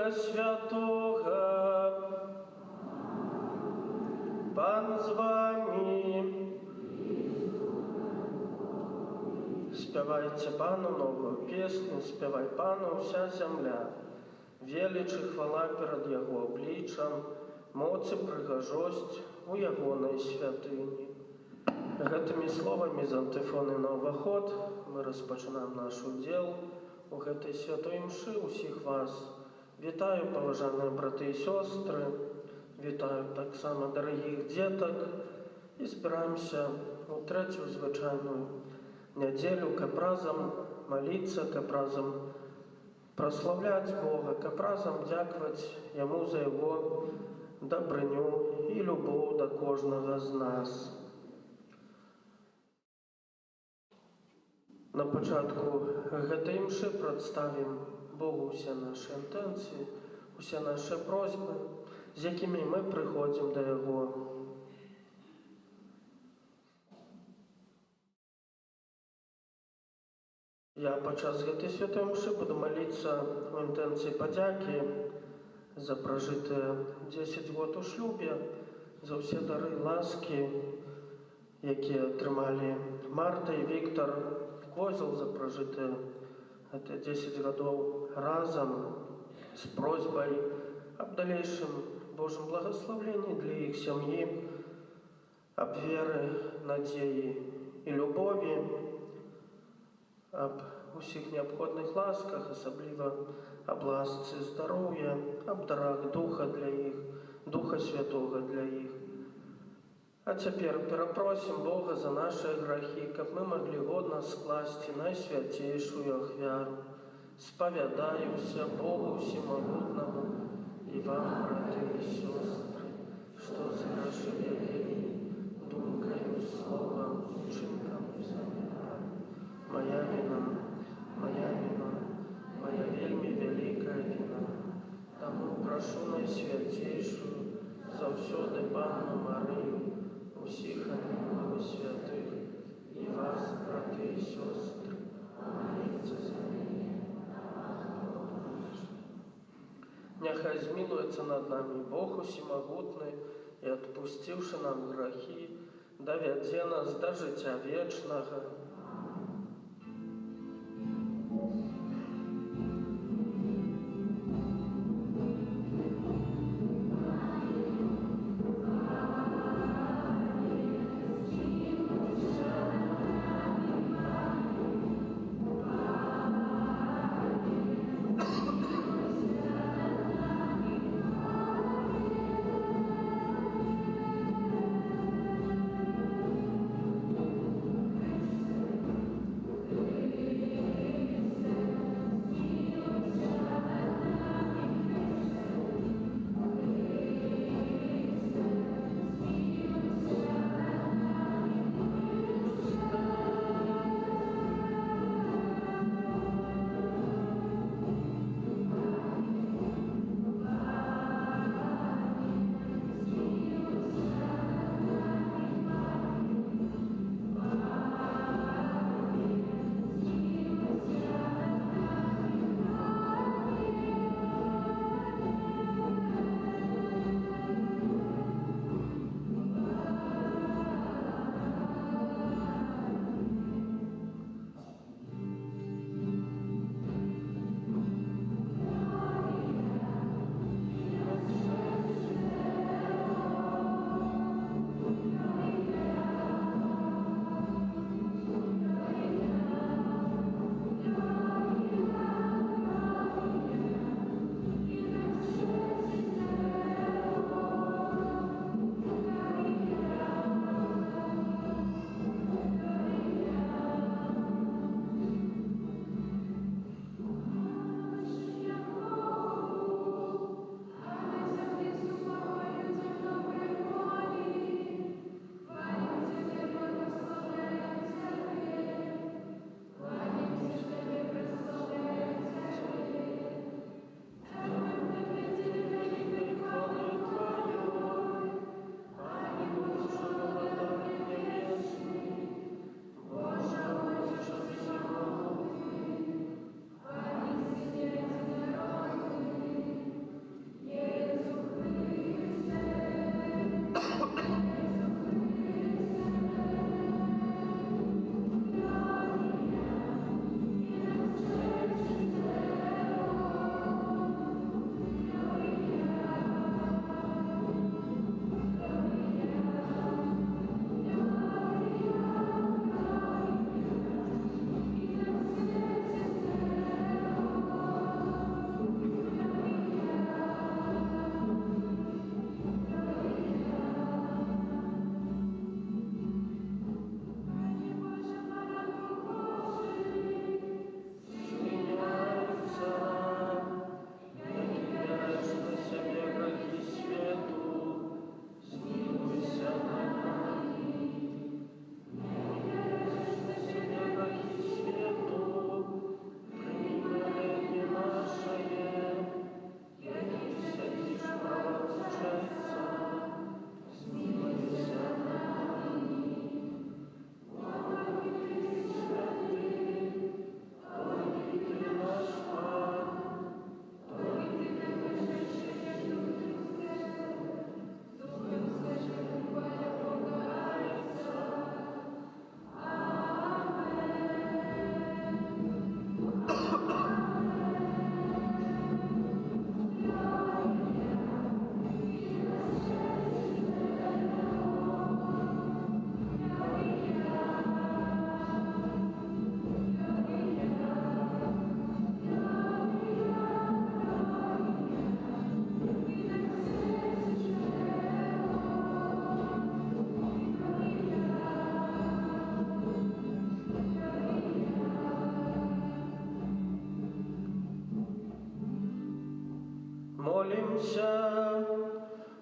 Духа Святого. Пан з вами. Спявайце Пану новую песню, спявай Пану вся зямля. Веліч і хвала перад Яго абліччам, моц і прыгажосць у ягонай святыні. Гэтымі словамі з антыфоны на ўваход мы распачынаем наш удзел у гэтай святой імшы ўсіх вас. Вітаю, паважаныя браты і сёстры, вітаю таксама дарагіх дзетак і збіраемся у трэцюю звычайную нядзелю, каб разам маліцца, каб разам праслаўляць Бога, каб разам дзякаваць Яму за Яго дабрыню і любоў да кожнага з нас. На пачатку гэтай імшы прадставім Богу ўсе нашы інтэнцыі, усе нашы просьбы, з якімі мы прыходзім да Яго. Я падчас гэтай святой імшы буду маліцца ў інтэнцыі падзякі за пражытыя 10 год у шлюбе, за ўсе дары ласкі, якія атрымалі Марта і Віктар Козел, за пражытыя 10 гадоў разам з просьбай аб далейшым Божым благаславленні для іх сям'і, аб веры, надзеі і любові, аб усіх неабходных ласках, асабліва аб ласцы здароўя, аб дарах Духа для іх, Духа Святога для іх. А цяпер перапросім Бога за нашы грахі, каб мы маглі годна скласці найсвяцейшую ахвяру. Спавядаюся Богу Всемагутнаму і вам, браты і сёстры, што зграшылі думкаю, словам, учынкам і замірам. Моя віна, моя вельмі вялікая віна. Таму прашу найсвяцейшую заўсёды Панну Марыю, усіх ангелаў святых і вас, браты і сёстры, маліцца за мяне. Няхай змілуецца над намі Бог усемагутны і, адпусціўшы нам грахі, давядзе нас да жыцця вечнага. Помолимся.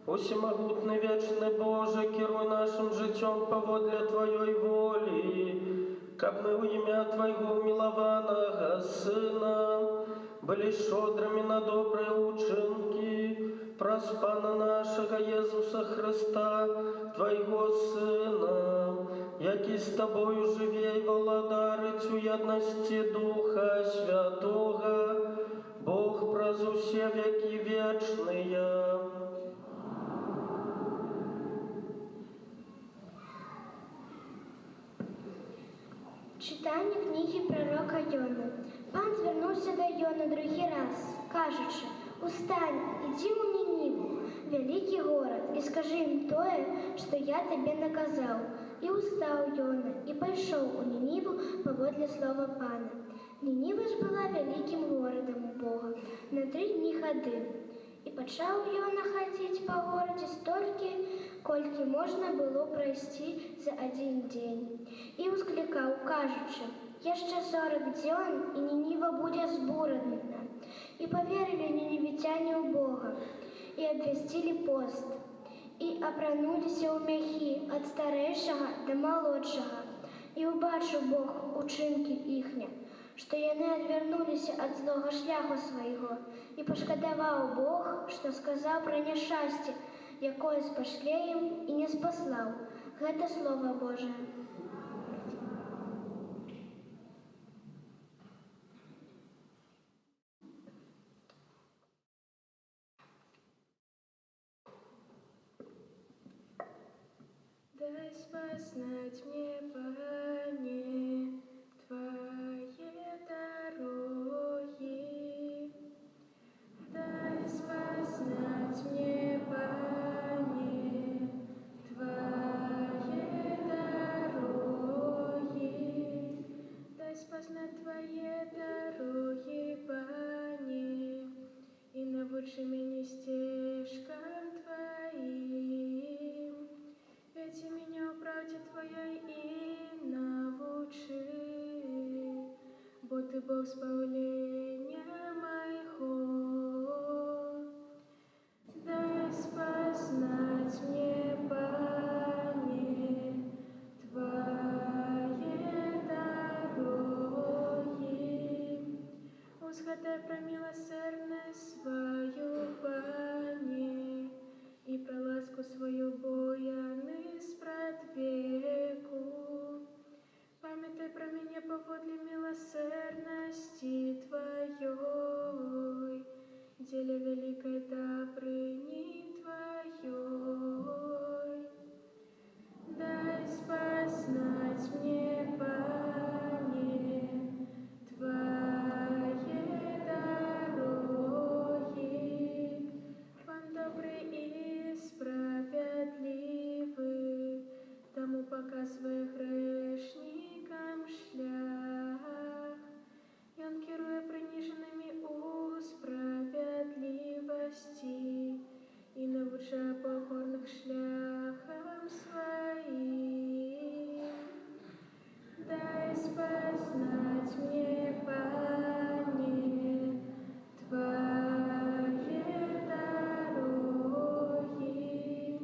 Усемогутный вечный Боже, керуй нашим життем поводле Твоей воли, как мы в имя Твоего милованного Сына были щедрыми на добрые учинки, праз Пана нашего Иисуса Христа, Твоего Сына, який с Тобою живей владарить у едности Духа Святого, Бог праз усе веки вечные. Читання книги пророка Йона. Пан звернувся до Йона другий раз, кажучи: «Устань, іди у Нініву, великий город, і скажи їм тое, що я тебе наказав». І устав Йона, і пойшов у Нініву поводле слова Пана. Нінива ж була великим городом у Бога, на 3 дні ходи. І почав Йона ходить по городі стільки, кольки можна було пройти за 1 день. І ускликав, кажучи: «Ще 40 днів, і Нінива буде збурена». І повірили нінівітяне у Бога, і обвестили пост, і опранулися у м'яхи від старейшого до молодшого. І убачив Бог учинки їхні, що вони відвернулися від злого шляху свого, і пошкодував Бог, що сказав про нещастя, якое спошле їм, і не спаслав. Це Слово Боже. Дай познать мне, Пане, Твои дороги. Дай познать мне, Пане, Твои дороги. Дай познать Твои дороги, Пане, и научи меня стежкам Твоим. Веди меня в правде Твоей и научи, бо Ты Бог спавления моего. Дай познать мне, Пане, Твои дороги. Узгадай про милосердность свою, Пане, и про ласку свою бояны спред веку. Памятай про меня поводле милосердности Твоей, деле великой добрыни Твоей. Дай познать мне, Пане, Твои дороги. Пан добрый и справедливый, тому показывая грешникам шлях. И он керуя приниженными у справедливости и научая покорных шляхам своим. Дай познать мне, Пане, Твои дороги.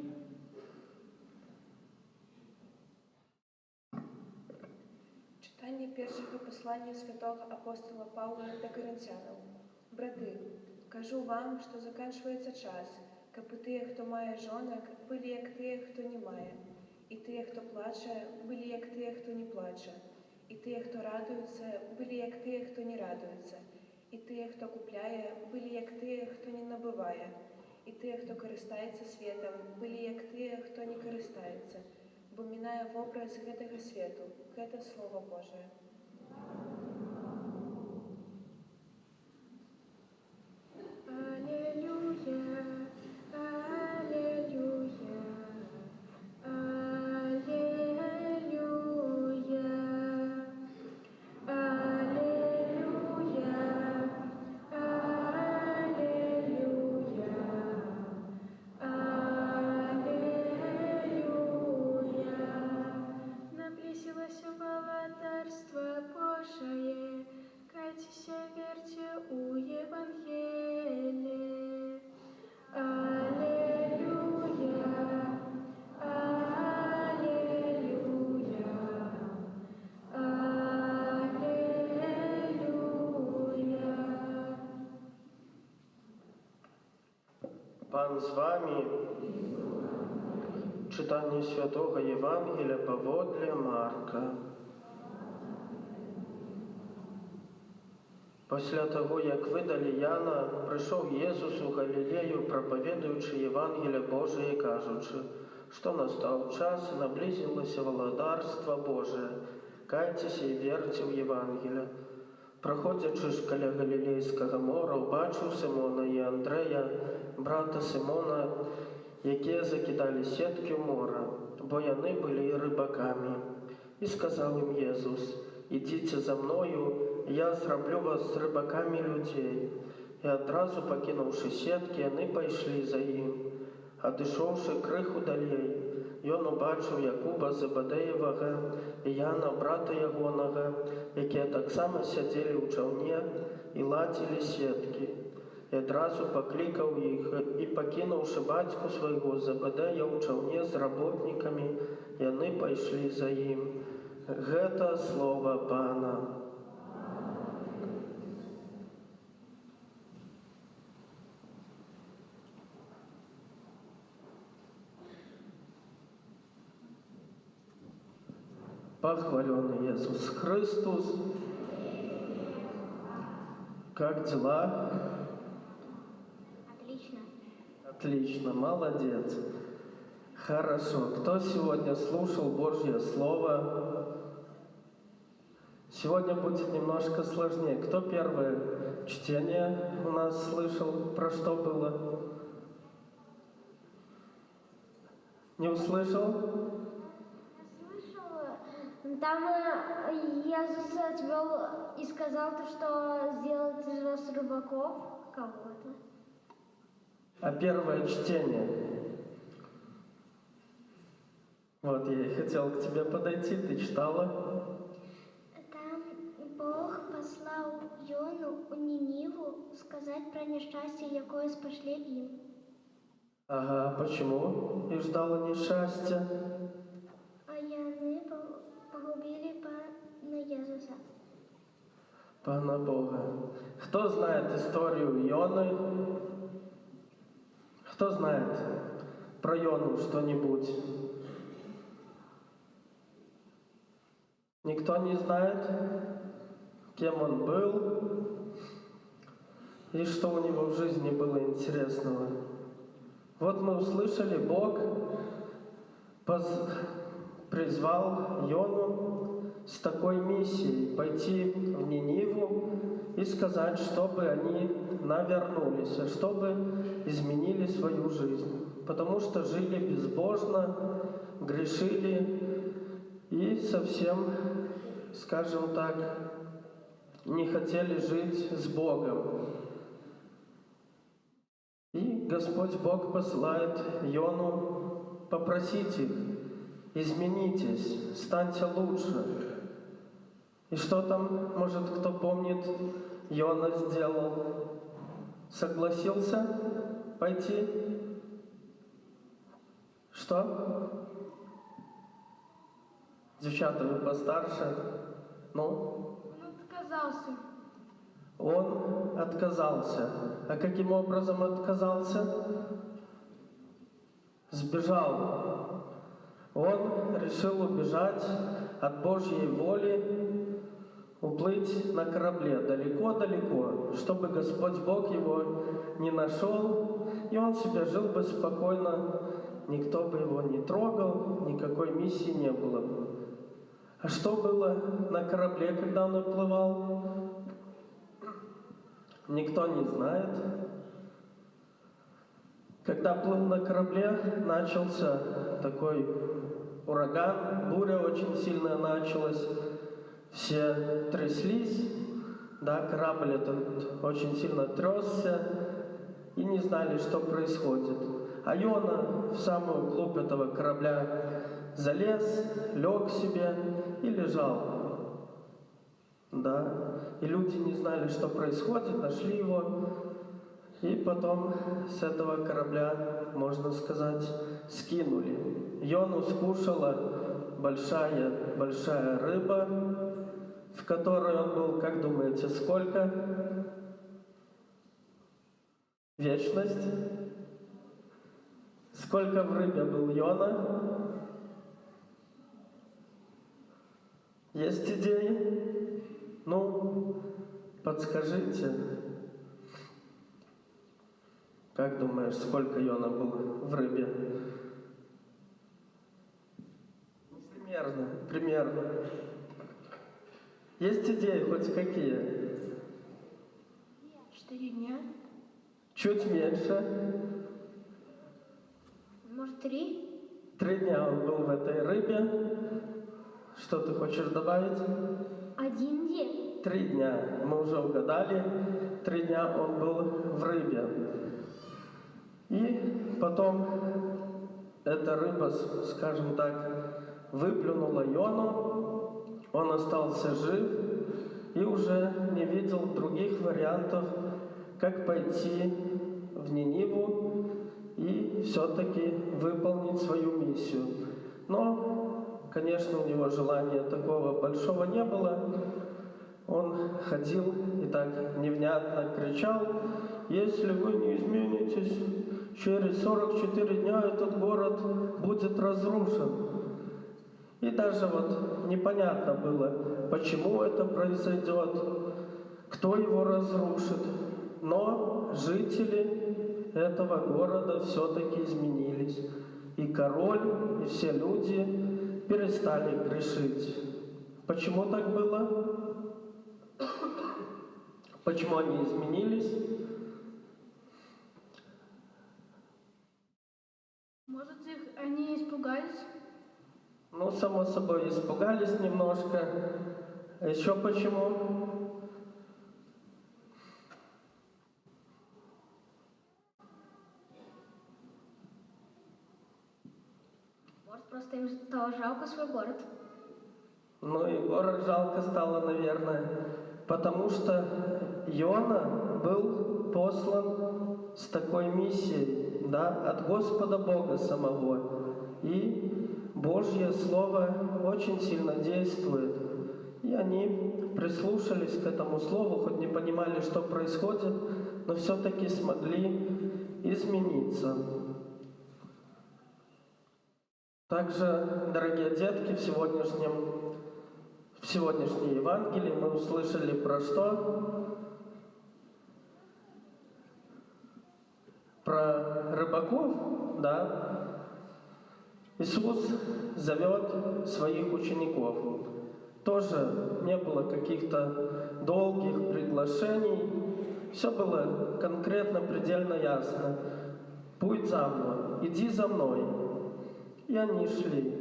Читання першого послання святого апостола Павла до Коринтянам. Брати, кажу вам, що закінчується час, кабы тие, хто має жонок, були як тие, хто не має, і тие, хто плаче, були як тие, хто не плаче, і тие, хто радуються, були як тие, хто не радуються, і тие, хто купляє, були як тие, хто не набиває, і тие, хто користається світом, були як тие, хто не користається, бо минає в образ гэтага свету. Гэта Слово Божие. Аллилуйя, аллилуйя, аллилуйя, аллилуйя, аллилуйя, аллилуйя. Наблизилось володарство Пан з вами. Читання Святого Євангелія паводле Марка. Після того, як видали Яна, прийшов Єсус у Галілею, проповідуючи Євангелія Божие, кажучи, що настав час і наблизилося владарство Божие. Кайтеся і вірте в Євангелія. Проходячи ж каля Галілейського моря, убачив Симона і Андрея, брата Симона, які закидали сітки в море, бо вони були рибаками. І сказав їм Єсус, ідіть за мною, і я зроблю вас рибаками людей. І одразу покинувши сітки, вони пішли за ним. А дійшовши криху далей, він убачив Якуба Зебедеєвого і Яна, брата Ягоного, які так само сиділи у човні і ладили сітки. І одразу покликав їх, і покинувши батьку свого Зебедея у човні з работниками, і вони пішли за ним. Гето слово Пана. Похваленный Иисус Христос. Как дела? Отлично. Отлично, молодец. Хорошо. Кто сегодня слушал Божье Слово? Сегодня будет немножко сложнее. Кто первое чтение у нас слышал? Про что было? Не услышал? Слышала, там Иисус отвел и сказал, что сделать из вас рыбаков кого-то. А первое чтение? Вот, я и хотел к тебе подойти, ты читала? Там Бог послал Йону у Ниніву сказать про несчастье, якое спошли им. Ага, почему? И ждала несчастья. А яны погубили Пана Иисуса. Пана Бога. Кто знает историю Йоны? Кто знает про Йону что-нибудь? Никто не знает, кем он был и что у него в жизни было интересного. Вот мы услышали, Бог призвал Йону с такой миссией пойти в Ниниву и сказать, чтобы они навернулись, чтобы изменили свою жизнь. Потому что жили безбожно, грешили и совсем, скажем так, не хотели жить с Богом. И Господь Бог посылает Йону попросить их, изменитесь, станьте лучше. И что там, может, кто помнит, Йона сделал? Согласился пойти? Что? Девчата, вы постарше? Ну? Он отказался. Он отказался. А каким образом отказался? Сбежал. Он решил убежать от Божьей воли, уплыть на корабле далеко-далеко, чтобы Господь Бог его не нашел, и он себе жил бы спокойно, никто бы его не трогал, никакой миссии не было бы. А что было на корабле, когда он уплывал? Никто не знает. Когда плыл на корабле, начался такой ураган, буря очень сильная началась, все тряслись, да, корабль этот очень сильно трясся и не знали, что происходит. А Йона в самую глубь этого корабля залез, лег себе и лежал. Да, и люди не знали, что происходит, нашли его, и потом с этого корабля, можно сказать, скинули. Йону скушала большая рыба, в которой он был, как думаете, сколько? Вечность? Сколько в рыбе был Йона? Есть идеи? Ну, подскажите. Как думаешь, сколько Йона было в рыбе? Примерно. Есть идеи хоть какие? 4 дня. Чуть меньше. Может, 3? 3 дня он был в этой рыбе. Что ты хочешь добавить? 1 день. 3 дня. Мы уже угадали. 3 дня он был в рыбе. И потом эта рыба, скажем так, выплюнула Йону. Он остался жив и уже не видел других вариантов, как пойти в Ниниву и все-таки выполнить свою миссию. Но, конечно, у него желания такого большого не было. Он ходил и так невнятно кричал: «Если вы не изменитесь, через 44 дня этот город будет разрушен». И даже вот непонятно было, почему это произойдет, кто его разрушит. Но жители этого города все-таки изменились. И король, и все люди перестали грешить. Почему так было? Почему они изменились? Может, они испугались? Ну, само собой, испугались немножко. А еще почему? Может, просто им стало жалко свой город? Ну и город жалко стало, наверное, потому что Иона был послан с такой миссией, да, от Господа Бога самого. И Божье Слово очень сильно действует. И они прислушались к этому Слову, хоть не понимали, что происходит, но все-таки смогли измениться. Также, дорогие детки, в сегодняшней Евангелии мы услышали про что? Про рыбаков, да? Иисус зовет своих учеников. Тоже не было каких-то долгих приглашений. Все было конкретно, предельно ясно. «Будь за мной, иди за мной». И они шли.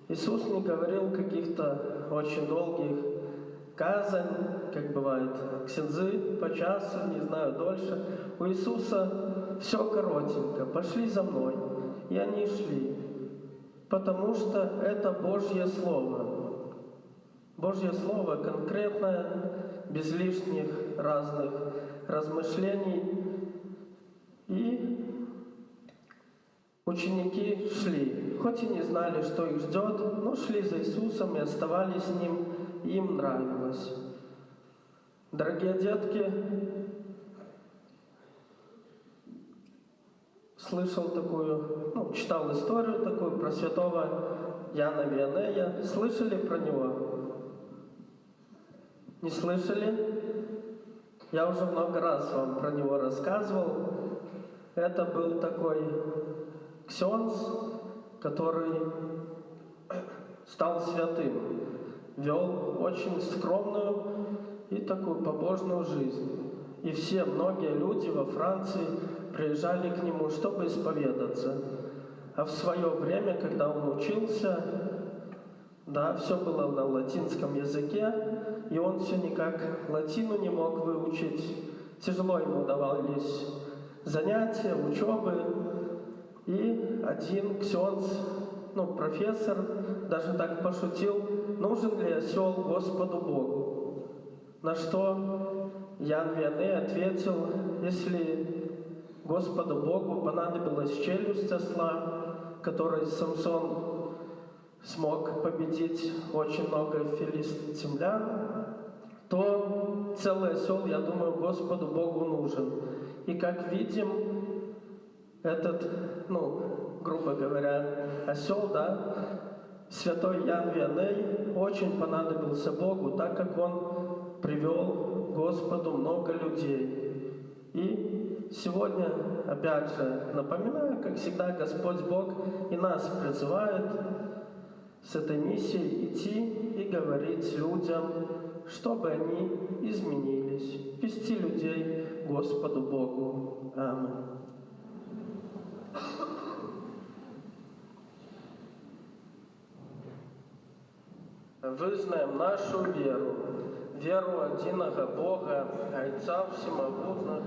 Иисус не говорил каких-то очень долгих казань, как бывает, ксензы по часу, не знаю, дольше. У Иисуса все коротенько. «Пошли за мной». И они шли. Потому что это Божье Слово. Божье Слово конкретное, без лишних разных размышлений. И ученики шли, хоть и не знали, что их ждет, но шли за Иисусом и оставались с Ним, и им нравилось. Дорогие детки, слышал такую, читал историю такую про святого Яна Вианея. Слышали про него? Не слышали? Я уже много раз вам про него рассказывал. Это был такой ксенз, который стал святым, вел очень скромную и такую побожную жизнь. И многие люди во Франции приезжали к нему, чтобы исповедаться. А в свое время, когда он учился, да, все было на латинском языке, и он все никак латину не мог выучить. Тяжело ему давались занятия, учебы. И один ксенз, профессор, даже так пошутил: «Нужен ли осел Господу Богу?» На что Ян Вианей ответил: «Если Господу Богу понадобилась челюсть осла, которой Самсон смог победить очень много филистимлян, то целый осел, я думаю, Господу Богу нужен». И как видим, этот, грубо говоря, осел, да, святой Ян Вианей очень понадобился Богу, так как он привел к Господу много людей. И сегодня, опять же, напоминаю, как всегда, Господь Бог и нас призывает с этой миссией идти и говорить людям, чтобы они изменились, вести людей к Господу Богу. Аминь. Вызнаем нашу веру, веру одиного Бога, Отца Всемогутного,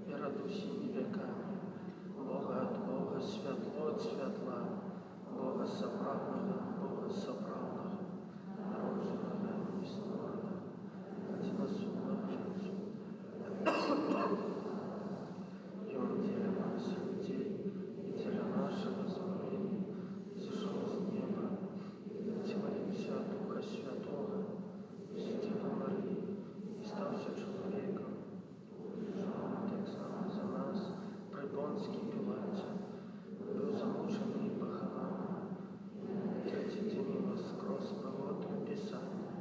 вера души веками, Бога от Бога, светло от светла, Бога соправного, Бога соправного, дорожного и стороны, одиносудного Отцу. И Он деле нас, людей, и деле нашего смирения, зашел с неба, телоимся от Духа Святого, Дева Марии, и стався человеком, жил так само за нас, при Понтскій Пилате, был замучен и похован, третий день воскрес по водам Писания,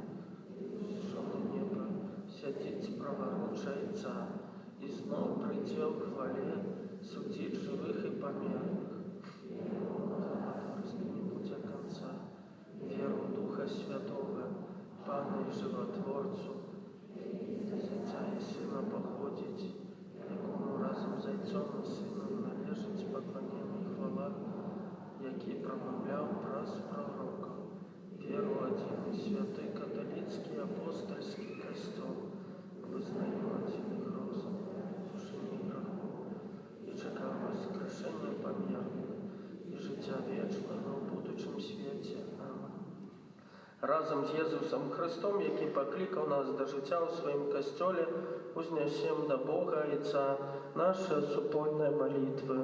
зашел на небо, сядет справа Отца, и снова придет в хвале, судить живых и померных. Царству не будет конца, веру Духа Святого, Пана и Животворцу, Зайца и Сына походить, якому разом Зайцом и Сыном належить поклонение и хвала, який промовляв праз пророков, веру один и святый католицкий апостольский костел, вызнаю один и гроз, души греху, и чекав воскрешення померних, і життя вічного в будучому світі. Аминь. Разом з Єсусом Христом, який покликав нас до життя у своїм костелі, узнесем до Бога Отця наші супольні молитви.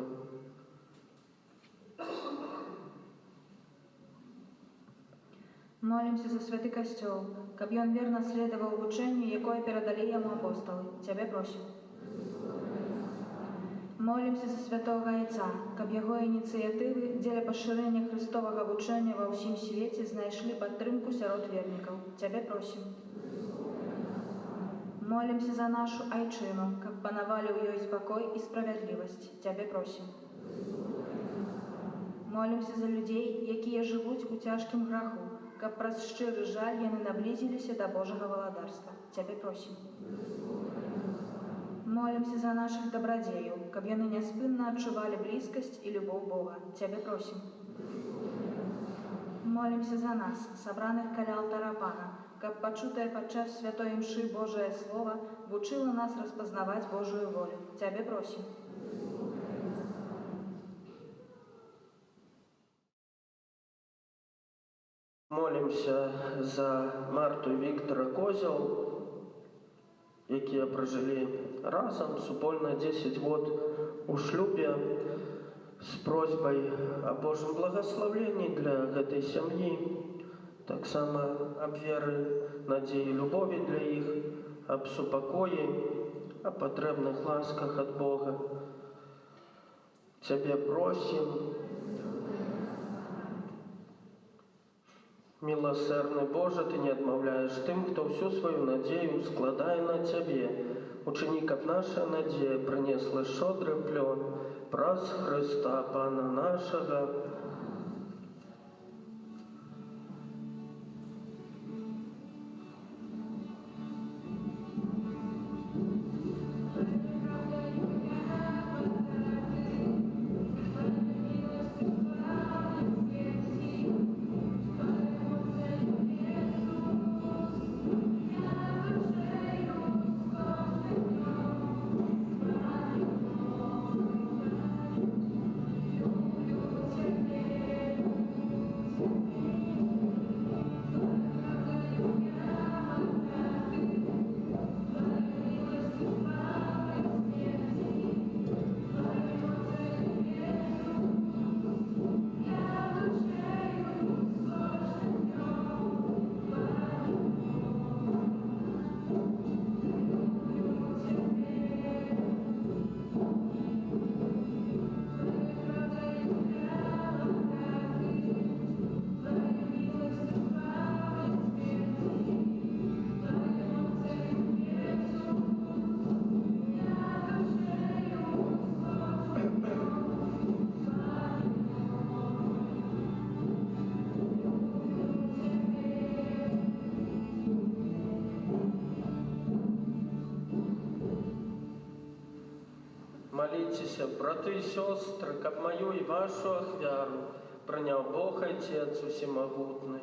Молимся за святый костел, каб ён верно следовал учению, якое передали ему апостолы. Тебе просим. Молимся за святого Отца, каб яго ініцыятывы дзеля пашырэння Христовага вучэння ва ўсім свеце знайшлі падтрымку сярод вернікаў. Тебе просим. Молимся за нашу айчыну, каб панавалі ў ёй спакой і справядлівасць. Тебе просим. Молимся за людзей, якія жывуць у цяжкім граху, каб праз шчыры жаль яны наблізіліся да Божага валадарства. Тебе просим. Молимся за наших добродеяў, каб яны няспынна адчувалі блізкасць і любоў Бога. Тебе просим. Молимся за нас, сабраных каля алтара Пана, каб пачутае падчас святой імшы Божае Слово вучыла нас распазнаваць Божую волю. Тебе просим. Молимся за Марту і Віктора Козел, якія пражылі разам супольна 10 год у шлюбе з просьбай о Божым благословенні для гэтай сям'і, таксама аб веры, надзеі, любові для іх, аб супакоі, о патрэбных ласках ад Бога. Цябе просім, милосердный Боже, Ты не отмовляешь тем, кто всю свою надею складає на Тебе. Учини, каб наша надея принесла щодрий плон праз Христа, Пана нашего. Молитесь, браты и сестры, каб мою и вашу ахвяру принял Бог Отец Усемогутный.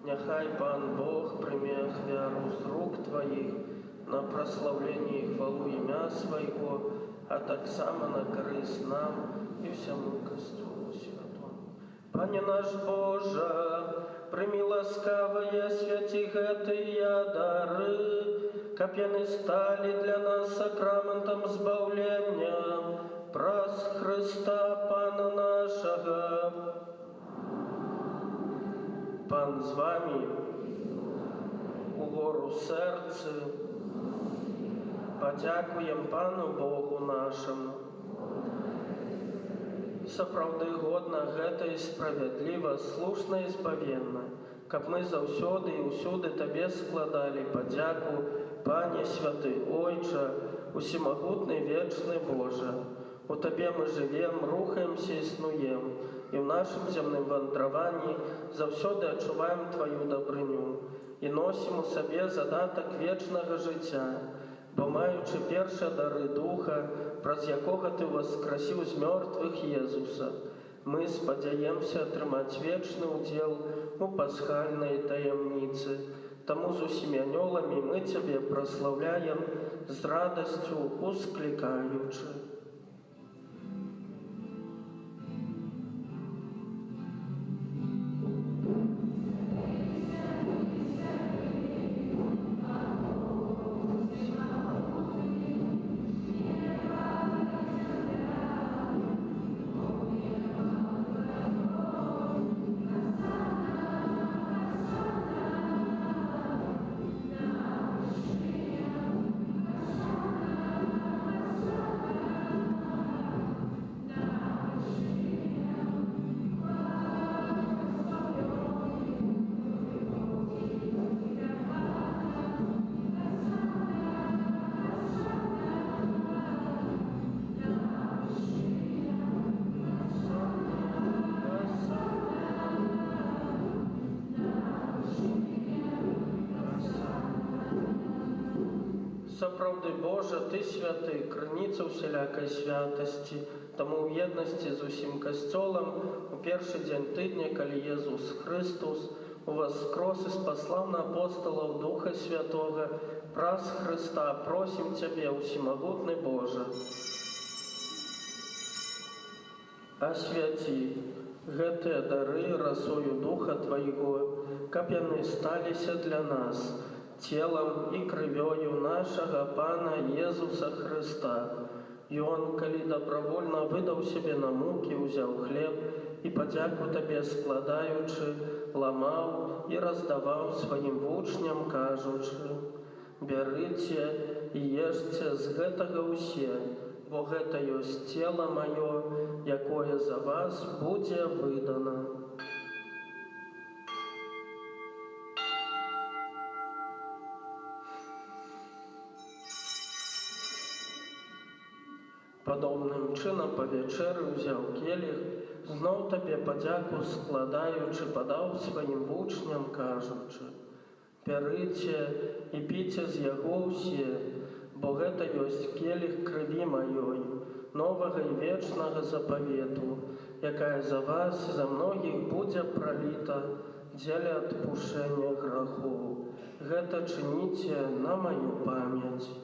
Нехай Пан Бог прими ахвяру с рук Твоих на прославление и хвалу имя Своего, а так само на корысть нам и всему Костюлу Святому. Пане наш Боже, прими ласкавые святи гэтыя дары, каб яны стали для нас сакраментом збаўлення праз Христа Пана нашего. Пан з вами, угору серце, подякуем Пану Богу нашему. Сапраўды годна гэта і справядліва, слушна і збавенна, каб мы заўсёды і ўсюды Табе складалі падзяку, Пане святы Ойча, усемагутны вечны Божа. У Табе мы жывем, рухаемся і існуем, і ў нашым зямным вандраванні заўсёды адчуваем Тваю дабрыню і носім у сабе задатак вечнага жыцця, бо маючы першыя дары Духа, праз якога Ты воскресіў з мёртвых Езуса, мы спадзяемся атрымаць вечны ўдзел у пасхальнай таямніцы. Таму з усімі анёламі мы Цябе праслаўляем з радасцю усклікаючы. Сапраўды Божа, Ты святы, крыніца ўсялякай святасці, таму ў еднасці з усім касцёлам у першы дзень тыдня, калі Езус Христос уваскрос і спаслаў на апостолаў Духа Святога, праз Христа просім Цябе, усемагутны Божа. Асвяці гэтыя дары расою Духа Твайго, каб яны сталіся для нас целом і крывёю нашага Пана Езуса Христа. Ён, калі добровольно выдаў сябе на мукі, узяў хлеб і падзяку Табе складаючы, ламаў і раздаваў сваім вучням, кажучы: «Бярыце і ешце з гэтага ўсе, бо гэта ёсць цела маё, якое за вас будзе выдана». Падобным чынам па вячэры ўзяў келіх, зноў Табе падзяку складаючы, падаў сваім вучням, кажучы: «Бярыце і піце з яго ўсе, бо гэта ёсць келіх крыві маёй, новага і вечнага запавету, якая за вас і за многіх будзе праліта дзеля адпушчэння грахоў. Гэта чыніце на маю памяць».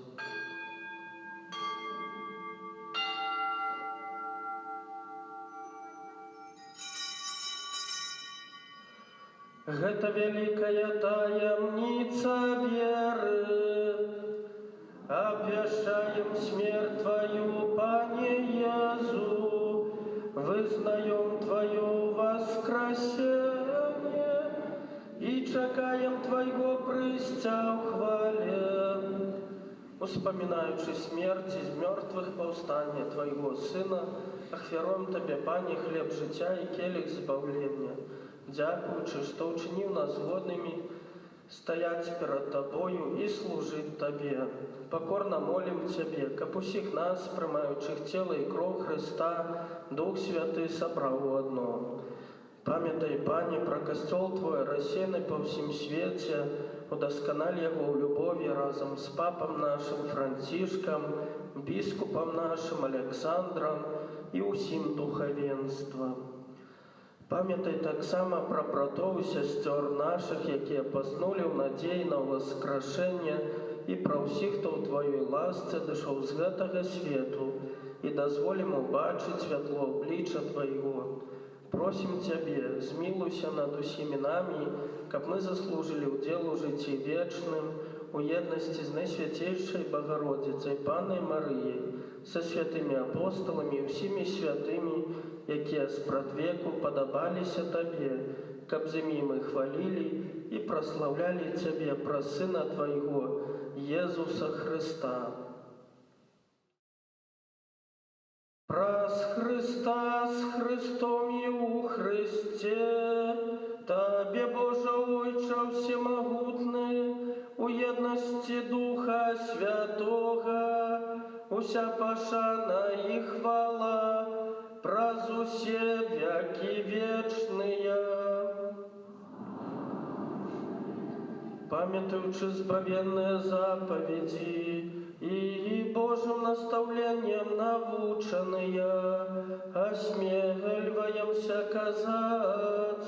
Гэта вялікая таямніца веры, абвяшчаем смерть Твою, Пане Езу, вызнаем Твое воскресение и чакаем Твоего прыцця ў хвале. Успамінаючы смерць з мёртвых паўстання Твайго Сына, ахвяруем Табе, Пане, хлеб жыцця і келіх збаўлення, дзякуючы, што ўчыніў нас годнымі стаяць перад Табою і служыць Табе. Пакорна молім Цябе, каб усіх нас, прымаючых цела і кроў Христа, Дух Святы сабраў у адно. Памятай, Пане, про костел Твой, рассеянный по всем свете, удоскональ его в любови разом с папом нашим Францишком, біскупом нашим Александром и усім духовенством. Памятай таксама про братоў і сясцёр наших, якія паснули ў надзеі на воскрешение, і про ўсіх, хто ў Твоёй ласцы дышоў з гэтага свету, і дазволім убачыць святло обличчя Твоего. Просим Тебе, змилуйся над усімі нами, каб мы заслужили удел у житті вечным, у едности з Найсвятейшей Богородицей Панной Марією, со святыми апостолами и всеми святыми, якія спрадвеку подобалися Тебе, каб зімі мы хвалили и прославляли Тебе про Сына Твоего, Иисуса Христа. Праз Христа с Христом и у Христе, Тебе, Боже Ойче всемогутний, у єдності Духа Святого, уся пошана и хвала, праз усе веки вечные. Памятуючи збавенные заповеди и Божьим наставлением наученные, осмеливаемся казать.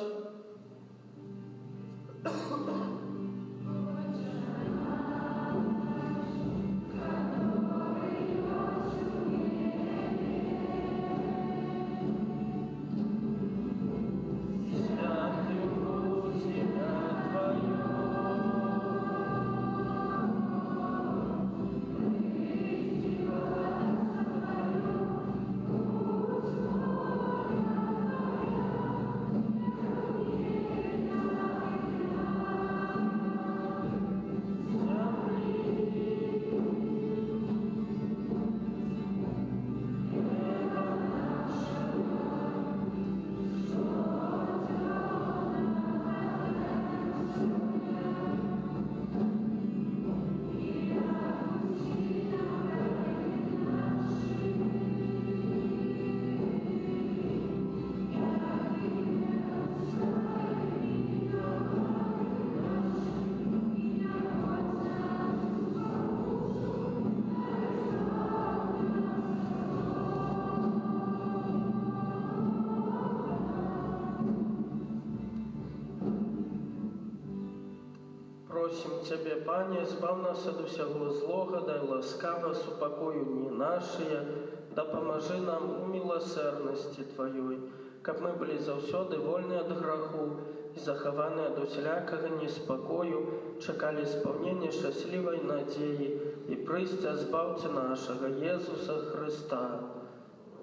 Просим Тебе, Пане, збав нас от усяго злого, дай ласкаво супокою дни наши, да поможи нам у милосердности Твоей, каб мы были заўсёды вольны от граху и захаваны от усялякага неспокою, чекали исполнения счастливой надеи и прыйсця збаўцы нашего Иисуса Христа.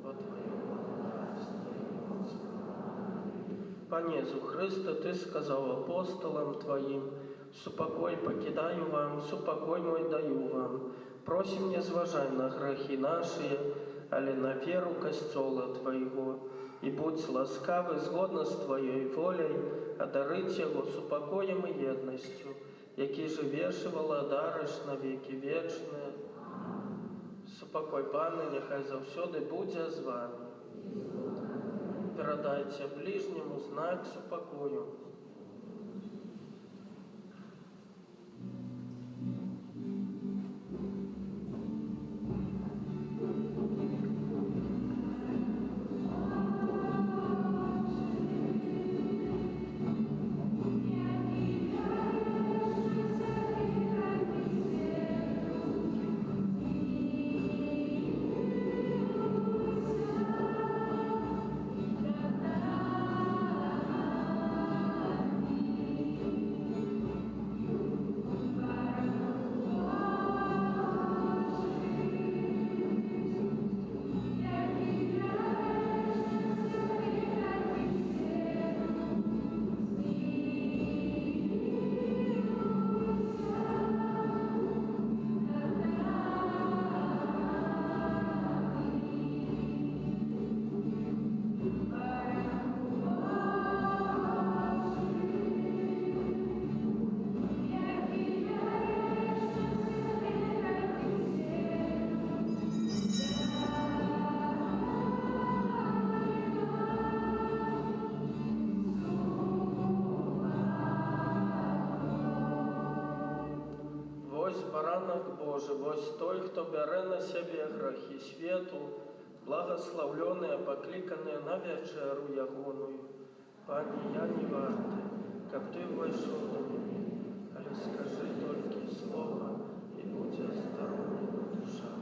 Во Твоем власти. Пане Иисус Христе, Ты сказал апостолам Твоим: «Супокой покидаю вам, супокой мой даю вам. Просим, не зважай на грехи наши, але на веру костела Твоего, и будь ласкавый згодно с Твоей волей, одарить его супокоем и едностью, які живеш и владариш на веки вечные. Супокой, Пане, нехай завсёды буде з вами. Передайте ближнему знак супокою». баранак Божий, вось той, хто бярэ на сябе грахі свету, благословленыя, пакліканыя на вячэру ягоную. Пані, я не варты, каб ты ўвайшоў да мяне, але скажы толькі слова, і будзе здароўлена душа.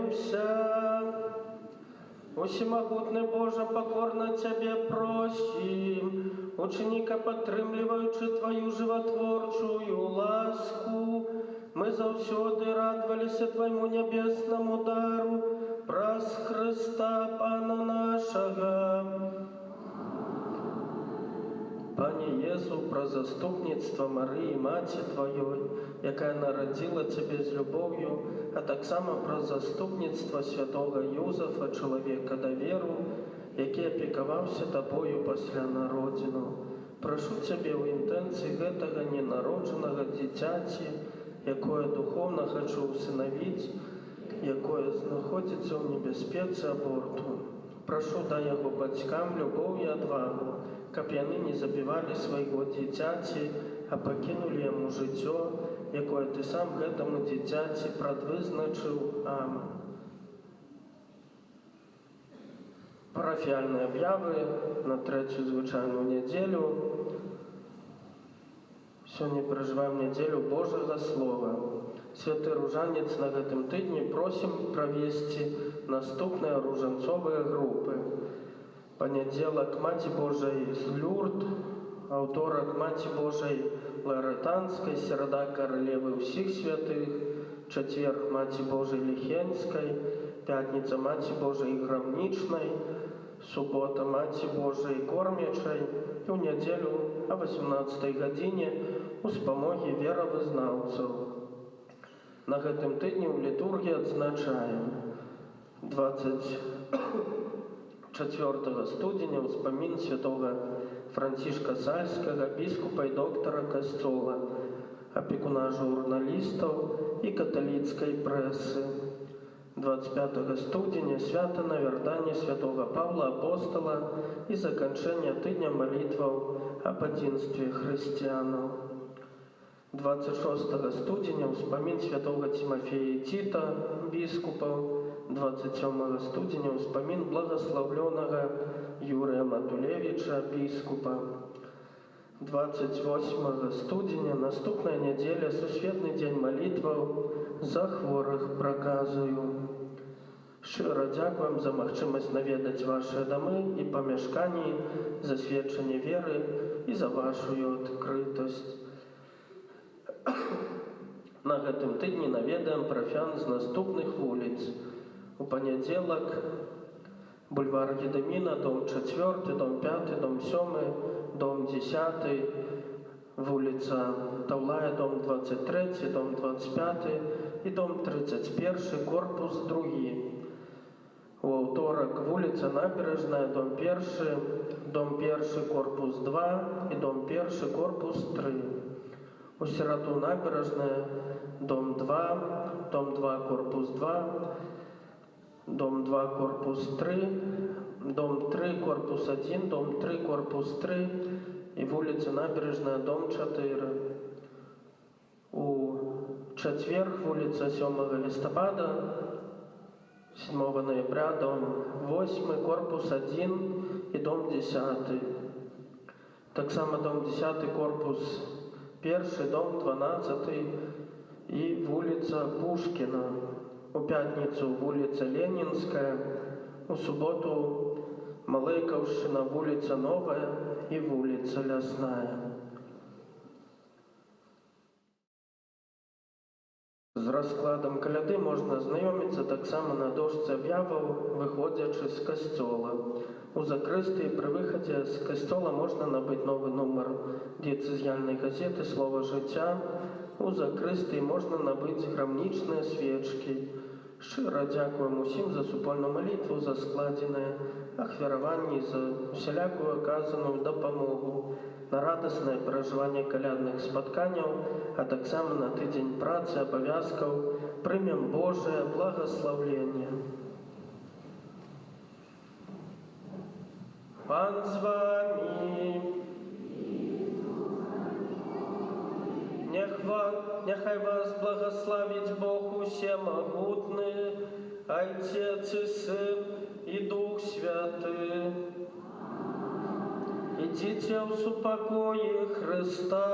Помолимся. Усемогутный Боже, покорно Тебе просим, ученика падтрымліваючы Твою животворчую ласку, мы заўсёды радовались Твоему небесному дару, праз Христа Пана нашего. Пане Езу, про заступництво Марии, Маці Твоей, якая народила Тебе з любов'ю, а так само про заступництво святого Юзефа, чоловіка доверу, який опікувався Тобою після народження. Прошу Тебе у інтенції гэтага ненародженого дитяті, якое духовно хочу усиновить, якое знаходиться в небезпеці аборту. Прошу, дай його батькам любов і адвагу, каб яны не забівалі свайго дзіцяці, а пакінулі яму жыццё, якое Ты сам гэтаму дзіцяці прадвызначыў. Амин. Парафіяльныя аб'явы на трэцюю звычайную нядзелю. Сёння перажываем нядзелю Божага Слова. Святы ружанец на гэтым тыдні просім правесці наступныя ружанцовыя групы. Панядзелак Маці Божай з Люрд, аўторак Маці Божай Ларетанскай, серада Каралевы ўсіх святых, чацверг Маці Божай Ліхенскай, пятніца Маці Божай Грамнічнай, субота Маці Божай Кормячай і ў нядзелю о 18 гадзіне у спамогі веравызнаўцаў. На гэтым тыдні ў літургіі адзначаем 24 студзеня ўспамін святога Францішка Сальскага, біскупа і доктара касцёла, апекуна журналістаў і каталіцкай прэсы. 25 студзеня свята навяртання святога Павла Апостала і заканчэння тыдня малітваў аб адзінстве хрысціянаў. 26 студзеня ўспамін святога Тимофея Тіта, біскупаў. 27 студзеня ўспамін благаслаўлёнага Юрыя Матулевіча, біскупа. 28 студзеня наступная нядзеля сусветны дзень малітваў за хворых праказую. Шчыра дзякуем за магчымасць наведаць вашыя дамы і памяшканні, за сведчанне веры і за вашую адкрытасць. На гэтым тыдні наведаем парафіян з наступных вуліц. У панядзелак бульвар Гедеміна, дом 4, дом 5, дом 7, дом 10, вуліца Таўлая, дом 23, дом 25 і дом 31, корпус 2. У аўторак вуліца Набережная, дом 1, дом 1, корпус 2 і дом 1, корпус 3. У сераду Набережная, дом 2, дом 2, корпус 2, дом 2, корпус 3, дом 3, корпус 1, дом 3, корпус 3 і вуліца Набережная, дом 4. У чацверг вуліца 7 лістапада, 7 ноября, дом 8, корпус 1 і дом 10. Таксама дом 10, корпус 1, дом 12 і вуліца Пушкіна. У пятніцу вуліца Ленінская, у суботу Малайкаўшчына, вуліца Новая і вуліца Лясная. З раскладам каляды можна знаёміцца таксама на дошцы аб'яваў, выходзячы з касцёла. У закрыстыі пры выхадзе з касцёла можна набыць новы нумар дыяцэзіяльнай газеты «Слова жыцця». У закрыстыі можна набыць грамнічныя свечкі. Шчыра дзякуем усім за супольную малітву, за складзеныя ахвяраванні, за усялякую аказаную дапамогу, на радаснае перажыванне калядных спатканняў, а таксама на тыдзень працы, абавязкаў, прымем Божае благаслаўленне. Пан з вамі. Няхай вас благословить Бог усемогутный, Отец и Сын и Дух Святый. Идите в супокое Христа.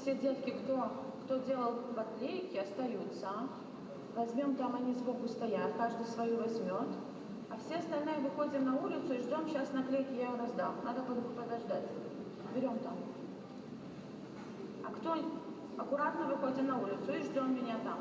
все детки, кто делал батарейки, остаются. Возьмем там, они сбоку стоят, каждый свою возьмет. А все остальные выходим на улицу и ждем, сейчас наклейки я раздам. Надо подождать. Берем там. А кто аккуратно выходим на улицу и ждем меня там.